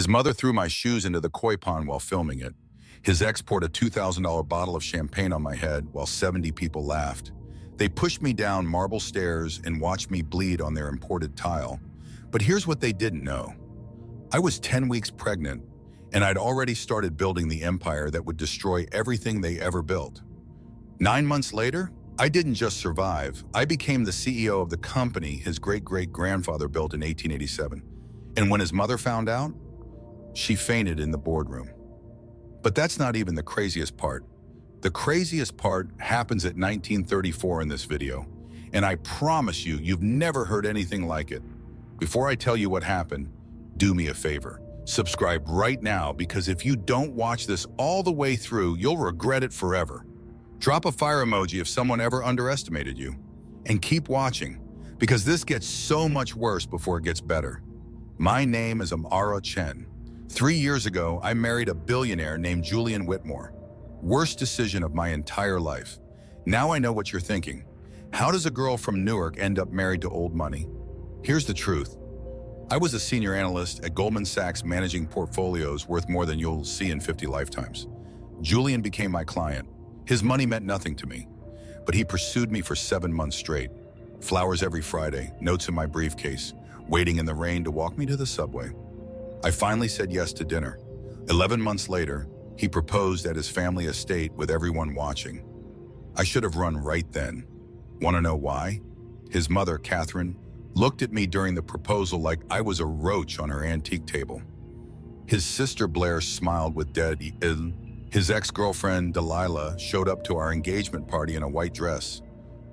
His mother threw my shoes into the koi pond while filming it. His ex poured a $2,000 bottle of champagne on my head while 70 people laughed. They pushed me down marble stairs and watched me bleed on their imported tile. But here's what they didn't know. I was 10 weeks pregnant, and I'd already started building the empire that would destroy everything they ever built. 9 months later, I didn't just survive. I became the CEO of the company his great-great-grandfather built in 1887. And when his mother found out, she fainted in the boardroom. But that's not even the craziest part. The craziest part happens at 1934 in this video, and I promise you, you've never heard anything like it. Before I tell you what happened, do me a favor. Subscribe right now, because if you don't watch this all the way through, you'll regret it forever. Drop a fire emoji if someone ever underestimated you. And keep watching, because this gets so much worse before it gets better. My name is Amara Chen. 3 years ago, I married a billionaire named Julian Whitmore. Worst decision of my entire life. Now I know what you're thinking. How does a girl from Newark end up married to old money? Here's the truth. I was a senior analyst at Goldman Sachs managing portfolios worth more than you'll see in 50 lifetimes. Julian became my client. His money meant nothing to me, but he pursued me for 7 months straight. Flowers every Friday, notes in my briefcase, waiting in the rain to walk me to the subway. I finally said yes to dinner. 11 months later, he proposed at his family estate with everyone watching. I should have run right then. Want to know why? His mother, Catherine, looked at me during the proposal like I was a roach on her antique table. His sister Blair smiled with dead. His ex-girlfriend, Delilah, showed up to our engagement party in a white dress.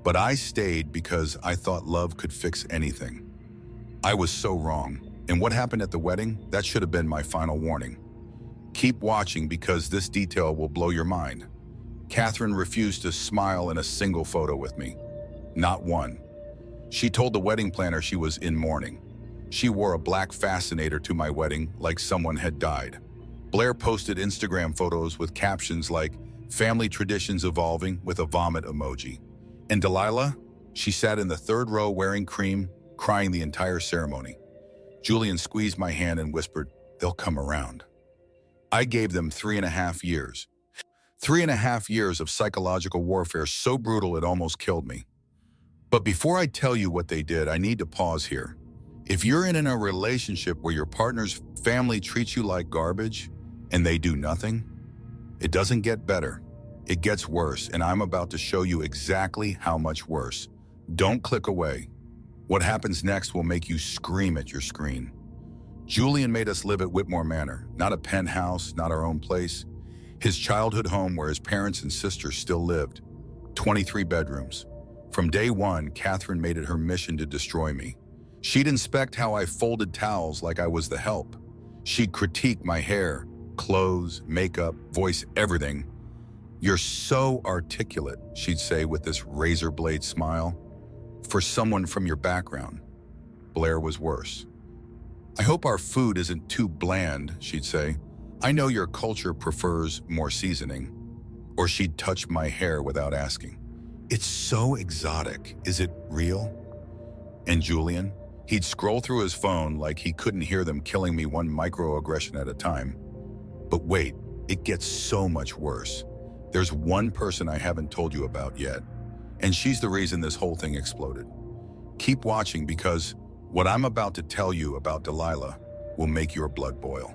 But I stayed because I thought love could fix anything. I was so wrong. And what happened at the wedding? That should have been my final warning. Keep watching, because this detail will blow your mind. Catherine refused to smile in a single photo with me. Not one. She told the wedding planner she was in mourning. She wore a black fascinator to my wedding like someone had died. Blair posted Instagram photos with captions like, "Family traditions evolving," with a vomit emoji. And Delilah? She sat in the third row wearing cream, crying the entire ceremony. Julian squeezed my hand and whispered, "They'll come around." I gave them 3.5 years. 3.5 years of psychological warfare so brutal it almost killed me. But before I tell you what they did, I need to pause here. If you're in a relationship where your partner's family treats you like garbage and they do nothing, it doesn't get better. It gets worse, and I'm about to show you exactly how much worse. Don't click away. What happens next will make you scream at your screen. Julian made us live at Whitmore Manor, not a penthouse, not our own place. His childhood home where his parents and sisters still lived. 23 bedrooms. From day one, Catherine made it her mission to destroy me. She'd inspect how I folded towels like I was the help. She'd critique my hair, clothes, makeup, voice, everything. "You're so articulate," she'd say with this razor blade smile. "For someone from your background." Blair was worse. "I hope our food isn't too bland," she'd say. "I know your culture prefers more seasoning." Or she'd touch my hair without asking. "It's so exotic. Is it real?" And Julian? He'd scroll through his phone like he couldn't hear them killing me one microaggression at a time. But wait, it gets so much worse. There's one person I haven't told you about yet, and she's the reason this whole thing exploded. Keep watching, because what I'm about to tell you about Delilah will make your blood boil.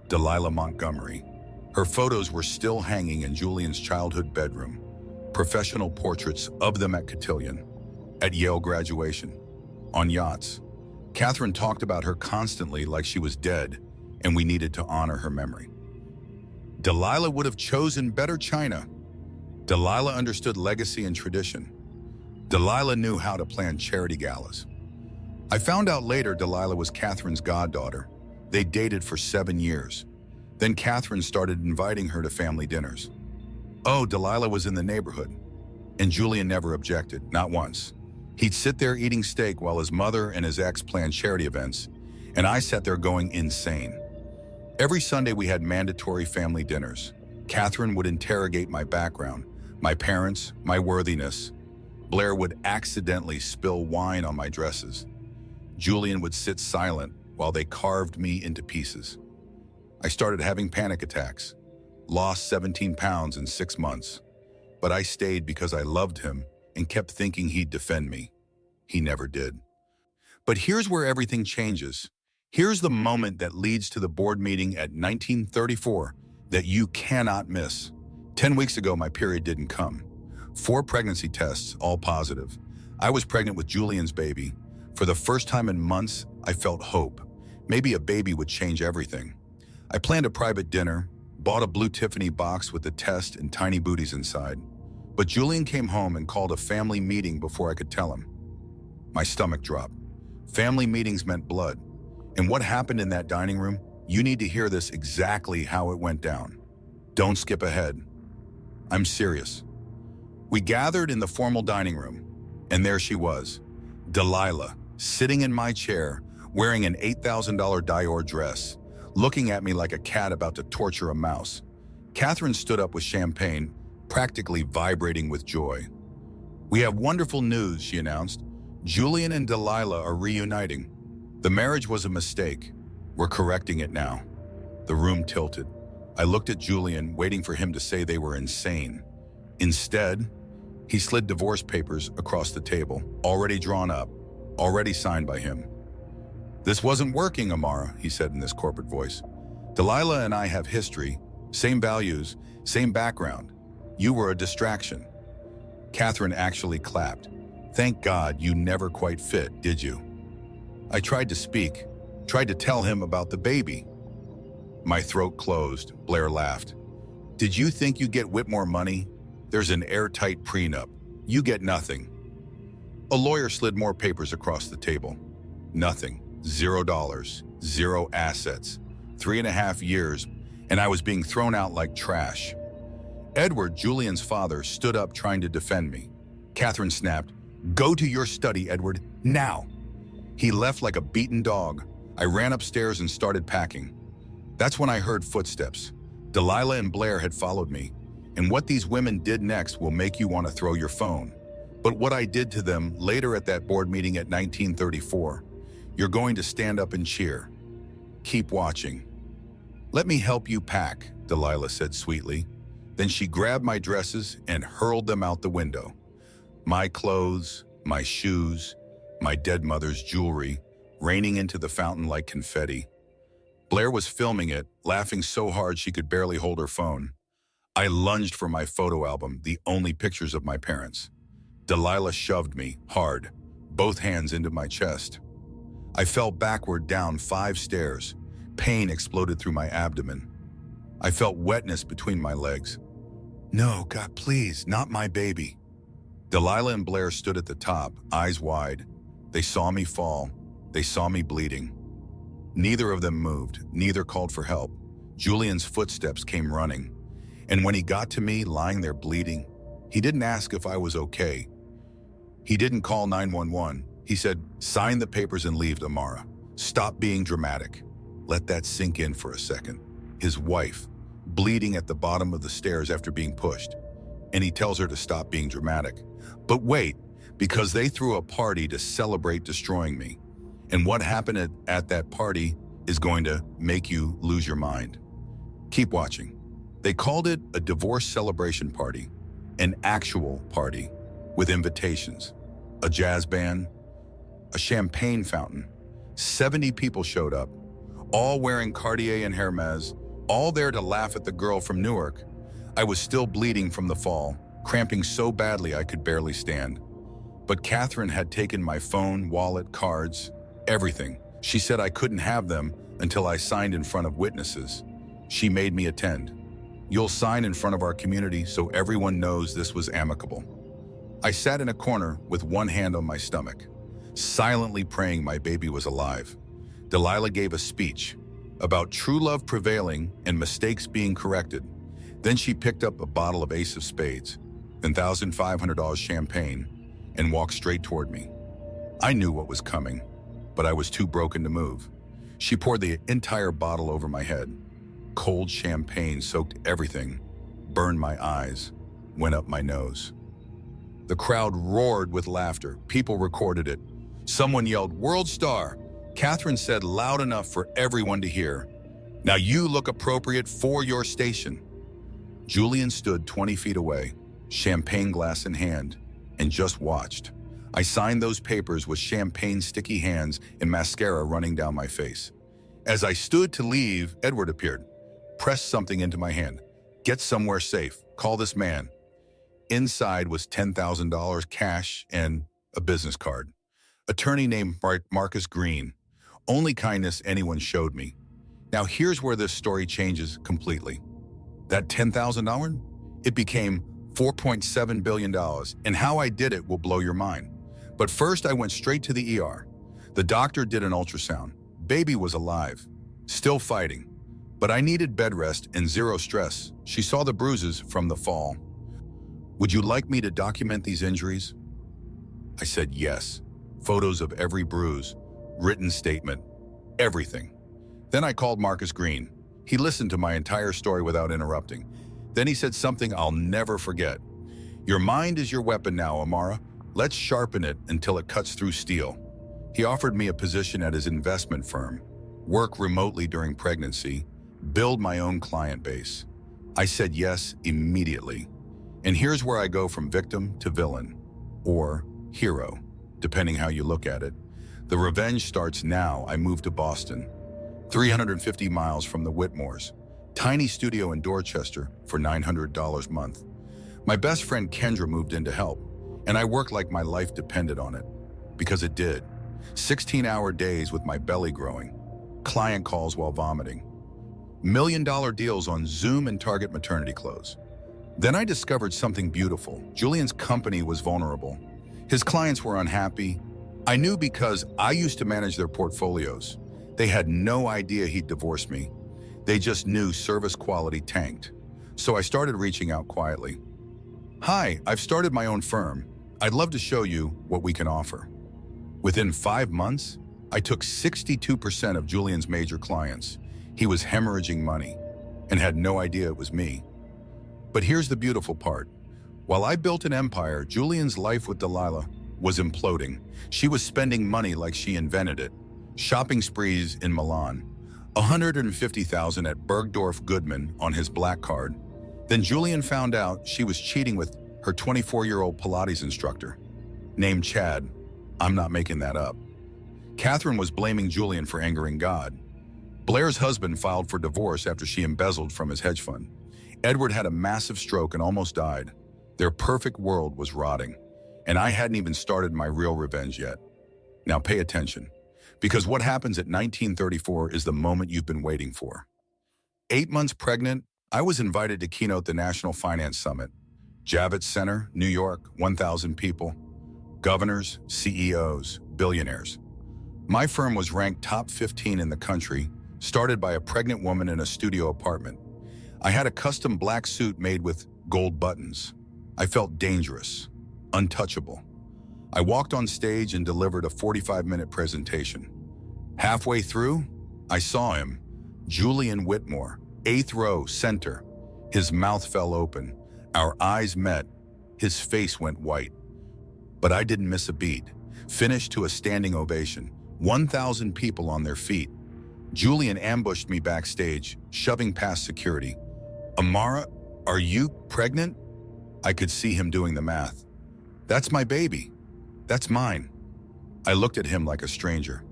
Delilah Montgomery. Her photos were still hanging in Julian's childhood bedroom. Professional portraits of them at cotillion, at Yale graduation, on yachts. Catherine talked about her constantly like she was dead, and we needed to honor her memory. Delilah would have chosen better china. Delilah understood legacy and tradition. Delilah knew how to plan charity galas. I found out later Delilah was Catherine's goddaughter. They dated for 7 years. Then Catherine started inviting her to family dinners. Oh, Delilah was in the neighborhood. And Julian never objected, not once. He'd sit there eating steak while his mother and his ex planned charity events, and I sat there going insane. Every Sunday we had mandatory family dinners. Catherine would interrogate my background, my parents, my worthiness. Blair would accidentally spill wine on my dresses. Julian would sit silent while they carved me into pieces. I started having panic attacks, lost 17 pounds in 6 months. But I stayed because I loved him and kept thinking he'd defend me. He never did. But here's where everything changes. Here's the moment that leads to the board meeting at 1934 that you cannot miss. 10 weeks ago, my period didn't come. 4 pregnancy tests, all positive. I was pregnant with Julian's baby. For the first time in months, I felt hope. Maybe a baby would change everything. I planned a private dinner, bought a blue Tiffany box with the test and tiny booties inside. But Julian came home and called a family meeting before I could tell him. My stomach dropped. Family meetings meant blood. And what happened in that dining room, you need to hear this exactly how it went down. Don't skip ahead. I'm serious. We gathered in the formal dining room, and there she was, Delilah, sitting in my chair, wearing an $8,000 Dior dress, looking at me like a cat about to torture a mouse. Catherine stood up with champagne, practically vibrating with joy. "We have wonderful news," she announced. "Julian and Delilah are reuniting. The marriage was a mistake. We're correcting it now." The room tilted. I looked at Julian, waiting for him to say they were insane. Instead, he slid divorce papers across the table, already drawn up, already signed by him. "This wasn't working, Amara," he said in this corporate voice. "Delilah and I have history, same values, same background. You were a distraction." Catherine actually clapped. "Thank God you never quite fit, did you?" I tried to speak, tried to tell him about the baby. My throat closed. Blair laughed. "Did you think you'd get Whitmore money? There's an airtight prenup. You get nothing." A lawyer slid more papers across the table. Nothing. $0. 0 assets. 3.5 years, and I was being thrown out like trash. Edward, Julian's father, stood up trying to defend me. Catherine snapped, "Go to your study, Edward, now." He left like a beaten dog. I ran upstairs and started packing. That's when I heard footsteps. Delilah and Blair had followed me, and what these women did next will make you want to throw your phone. But what I did to them later at that board meeting at 1934, you're going to stand up and cheer. Keep watching. "Let me help you pack," Delilah said sweetly. Then she grabbed my dresses and hurled them out the window. My clothes, my shoes, my dead mother's jewelry, raining into the fountain like confetti. Blair was filming it, laughing so hard she could barely hold her phone. I lunged for my photo album, the only pictures of my parents. Delilah shoved me, hard, both hands into my chest. I fell backward down 5 stairs. Pain exploded through my abdomen. I felt wetness between my legs. "No, God, please, not my baby." Delilah and Blair stood at the top, eyes wide. They saw me fall. They saw me bleeding. Neither of them moved. Neither called for help. Julian's footsteps came running. And when he got to me, lying there bleeding, he didn't ask if I was okay. He didn't call 911. He said, "Sign the papers and leave, Amara. Stop being dramatic." Let that sink in for a second. His wife, bleeding at the bottom of the stairs after being pushed. And he tells her to stop being dramatic. But wait, because they threw a party to celebrate destroying me. And what happened at that party is going to make you lose your mind. Keep watching. They called it a divorce celebration party, an actual party with invitations, a jazz band, a champagne fountain. 70 people showed up, all wearing Cartier and Hermes, all there to laugh at the girl from Newark. I was still bleeding from the fall, cramping so badly I could barely stand. But Catherine had taken my phone, wallet, cards, everything. She said I couldn't have them until I signed in front of witnesses. She made me attend. "You'll sign in front of our community so everyone knows this was amicable." I sat in a corner with one hand on my stomach, silently praying my baby was alive. Delilah gave a speech about true love prevailing and mistakes being corrected. Then she picked up a bottle of Ace of Spades, then $1,500 champagne, and walked straight toward me. I knew what was coming, but I was too broken to move. She poured the entire bottle over my head. Cold champagne soaked everything, burned my eyes, went up my nose. The crowd roared with laughter. People recorded it. Someone yelled, "World star!" Catherine said loud enough for everyone to hear, Now you look appropriate for your station." Julian stood 20 feet away, champagne glass in hand, and just watched. I signed those papers with champagne sticky hands and mascara running down my face. As I stood to leave, Edward appeared, pressed something into my hand. "Get somewhere safe. Call this man." Inside was $10,000 cash and a business card. Attorney named Marcus Green. Only kindness anyone showed me. Now here's where this story changes completely. That $10,000, it became $4.7 billion, and how I did it will blow your mind. But first I went straight to the ER. The doctor did an ultrasound. Baby was alive, still fighting. But I needed bed rest and zero stress. She saw the bruises from the fall. "Would you like me to document these injuries?" I said yes. Photos of every bruise, written statement, everything. Then I called Marcus Green. He listened to my entire story without interrupting. Then he said something I'll never forget. "Your mind is your weapon now, Amara. Let's sharpen it until it cuts through steel." He offered me a position at his investment firm, work remotely during pregnancy, build my own client base. I said yes immediately. And here's where I go from victim to villain, or hero, depending how you look at it. The revenge starts now. I moved to Boston, 350 miles from the Whitmores, tiny studio in Dorchester for $900 a month. My best friend Kendra moved in to help, and I worked like my life depended on it, because it did. 16-hour days with my belly growing, client calls while vomiting, million-dollar deals on Zoom and Target maternity clothes. Then I discovered something beautiful. Julian's company was vulnerable. His clients were unhappy. I knew because I used to manage their portfolios. They had no idea he'd divorced me. They just knew service quality tanked. So I started reaching out quietly. "Hi, I've started my own firm. I'd love to show you what we can offer." Within 5 months, I took 62% of Julian's major clients. He was hemorrhaging money and had no idea it was me. But here's the beautiful part. While I built an empire, Julian's life with Delilah was imploding. She was spending money like she invented it. Shopping sprees in Milan, $150,000 at Bergdorf Goodman on his black card. Then Julian found out she was cheating with her 24-year-old Pilates instructor, named Chad. I'm not making that up. Catherine was blaming Julian for angering God. Blair's husband filed for divorce after she embezzled from his hedge fund. Edward had a massive stroke and almost died. Their perfect world was rotting, and I hadn't even started my real revenge yet. Now pay attention, because what happens at 1934 is the moment you've been waiting for. 8 months pregnant, I was invited to keynote the National Finance Summit. Javits Center, New York, 1,000 people. Governors, CEOs, billionaires. My firm was ranked top 15 in the country, started by a pregnant woman in a studio apartment. I had a custom black suit made with gold buttons. I felt dangerous, untouchable. I walked on stage and delivered a 45-minute presentation. Halfway through, I saw him, Julian Whitmore, 8th row, center. His mouth fell open. Our eyes met. His face went white. But I didn't miss a beat. Finished to a standing ovation. 1,000 people on their feet. Julian ambushed me backstage, shoving past security. "Amara, are you pregnant?" I could see him doing the math. "That's my baby. That's mine." I looked at him like a stranger.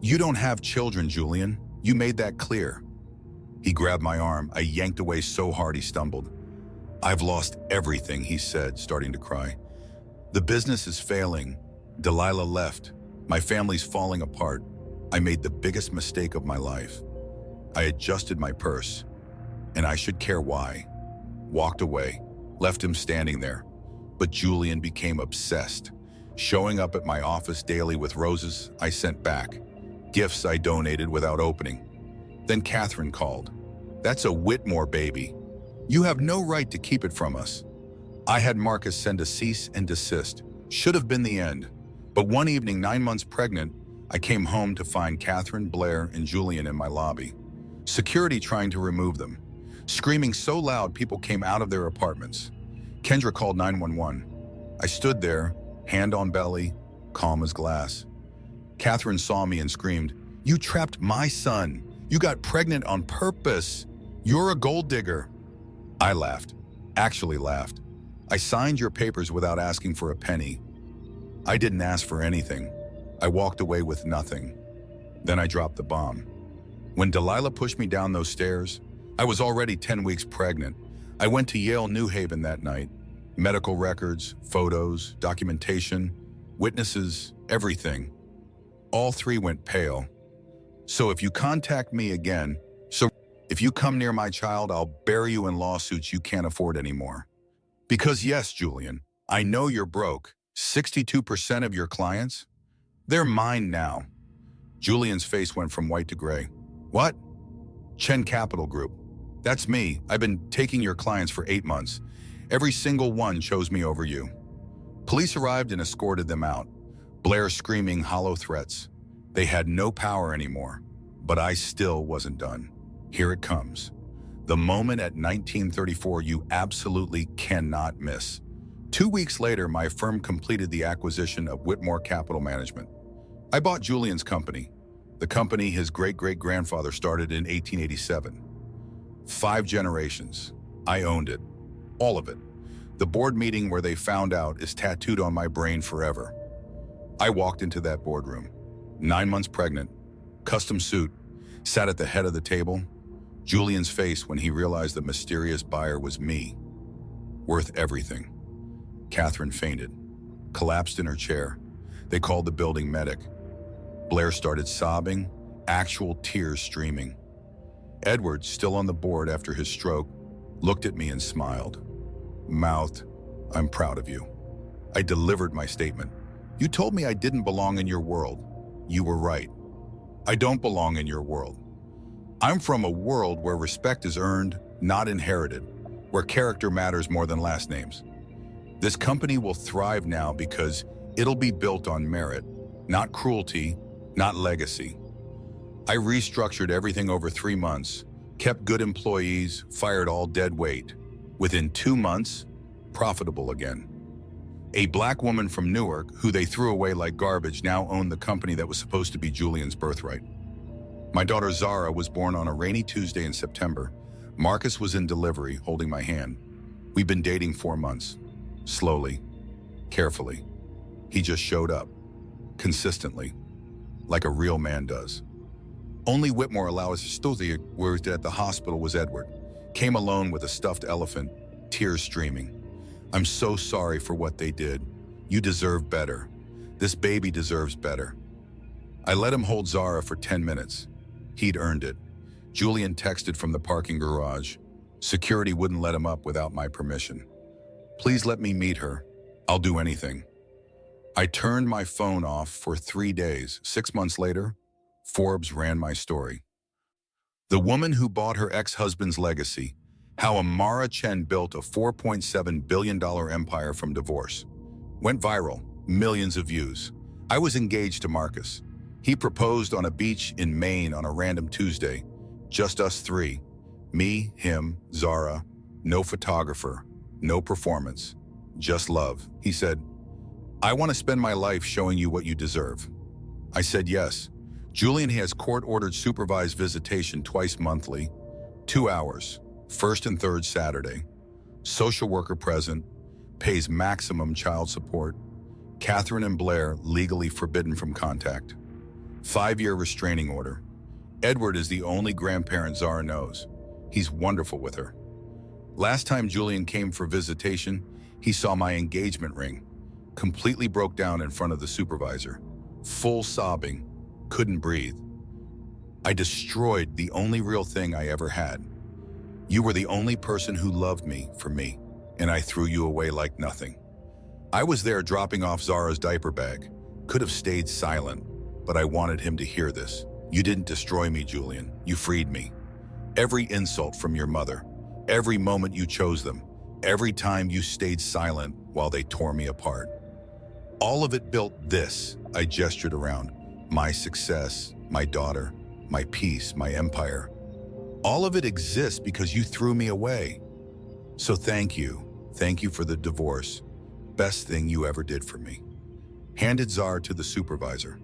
"You don't have children, Julian. You made that clear." He grabbed my arm. I yanked away so hard he stumbled. "I've lost everything," he said, starting to cry. "The business is failing. Delilah left. My family's falling apart. I made the biggest mistake of my life." I adjusted my purse, and I should care why. Walked away, left him standing there. But Julian became obsessed, showing up at my office daily with roses I sent back, gifts I donated without opening. Then Catherine called. "That's a Whitmore baby. You have no right to keep it from us." I had Marcus send a cease and desist. Should have been the end. But one evening, 9 months pregnant, I came home to find Catherine, Blair, and Julian in my lobby. Security trying to remove them. Screaming so loud people came out of their apartments. Kendra called 911. I stood there, hand on belly, calm as glass. Catherine saw me and screamed, "You trapped my son. You got pregnant on purpose. You're a gold digger. I laughed. Actually laughed. I signed your papers without asking for a penny. I didn't ask for anything. I walked away with nothing. Then I dropped the bomb. When Delilah pushed me down those stairs, I was already 10 weeks pregnant. I went to Yale New Haven that night. Medical records, photos, documentation, witnesses, everything. All three went pale. So if you contact me again, if you come near my child, I'll bury you in lawsuits you can't afford anymore. Because yes, Julian, I know you're broke. 62% of your clients? They're mine now. Julian's face went from white to gray. What? Chen Capital Group. That's me. I've been taking your clients for 8 months. Every single one chose me over you. Police arrived and escorted them out. Blair screaming hollow threats. They had no power anymore, but I still wasn't done. Here it comes. The moment at 1934 you absolutely cannot miss. 2 weeks later, my firm completed the acquisition of Whitmore Capital Management. I bought Julian's company, the company his great-great-grandfather started in 1887. 5 generations. I owned it. All of it. The board meeting where they found out is tattooed on my brain forever. I walked into that boardroom, 9 months pregnant, custom suit, sat at the head of the table. Julian's face when he realized the mysterious buyer was me. Worth everything. Catherine fainted, collapsed in her chair. They called the building medic. Blair started sobbing, actual tears streaming. Edward, still on the board after his stroke, looked at me and smiled. Mouthed, "I'm proud of you." I delivered my statement. "You told me I didn't belong in your world. You were right. I don't belong in your world. I'm from a world where respect is earned, not inherited, where character matters more than last names. This company will thrive now because it'll be built on merit, not cruelty, not legacy." I restructured everything over 3 months, kept good employees, fired all dead weight. Within 2 months, profitable again. A black woman from Newark, who they threw away like garbage, now owned the company that was supposed to be Julian's birthright. My daughter Zara was born on a rainy Tuesday in September. Marcus was in delivery, holding my hand. We've been dating 4 months. Slowly, carefully. He just showed up, consistently, like a real man does. Only Whitmore allowed us to study worked at the hospital was Edward. Came alone with a stuffed elephant, tears streaming. "I'm so sorry for what they did. You deserve better. This baby deserves better." I let him hold Zara for 10 minutes. He'd earned it. Julian texted from the parking garage. Security wouldn't let him up without my permission. "Please let me meet her. I'll do anything." I turned my phone off for 3 days. 6 months later, Forbes ran my story. The woman who bought her ex-husband's legacy, how Amara Chen built a $4.7 billion empire from divorce. Went viral, millions of views. I was engaged to Marcus. He proposed on a beach in Maine on a random Tuesday. Just us 3. Me, him, Zara. No photographer, no performance. Just love. He said, "I want to spend my life showing you what you deserve." I said yes. Julian has court-ordered supervised visitation twice monthly, 2 hours, first and third Saturday. Social worker present, pays maximum child support. Catherine and Blair legally forbidden from contact. 5-year restraining order. Edward is the only grandparent Zara knows. He's wonderful with her. Last time Julian came for visitation, he saw my engagement ring. Completely broke down in front of the supervisor. Full sobbing. Couldn't breathe. I destroyed the only real thing I ever had. You were the only person who loved me for me, and I threw you away like nothing. I was there dropping off Zara's diaper bag. Could have stayed silent, but I wanted him to hear this. You didn't destroy me, Julian. You freed me. Every insult from your mother, every moment you chose them, every time you stayed silent while they tore me apart. All of it built this, I gestured around. My success, my daughter, my peace, my empire. All of it exists because you threw me away. So thank you. Thank you for the divorce. Best thing you ever did for me. Handed Zara to the supervisor.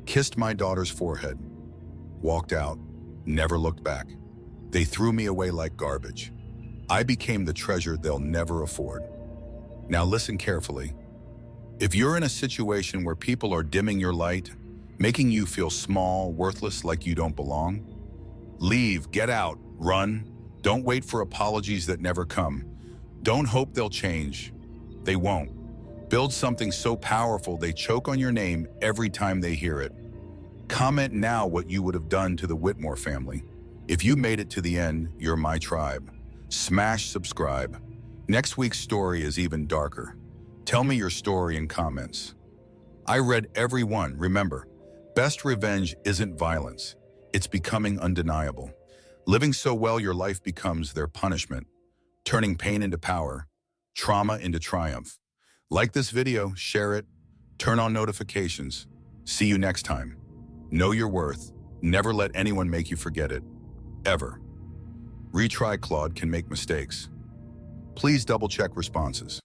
Kissed my daughter's forehead. Walked out. never looked back. They threw me away like garbage. I became the treasure they'll never afford. Now listen carefully. If you're in a situation where people are dimming your light, making you feel small, worthless, like you don't belong, leave, get out, run. Don't wait for apologies that never come. Don't hope they'll change. They won't. Build something so powerful they choke on your name every time they hear it. Comment now what you would have done to the Whitmore family. If you made it to the end, you're my tribe. Smash subscribe. Next week's story is even darker. Tell me your story in comments. I read every one. Remember, best revenge isn't violence. It's becoming undeniable. Living so well your life becomes their punishment, turning pain into power, trauma into triumph. Like this video, share it, turn on notifications. See you next time. Know your worth. Never let anyone make you forget it. Ever. Retry Claude can make mistakes. Please double-check responses.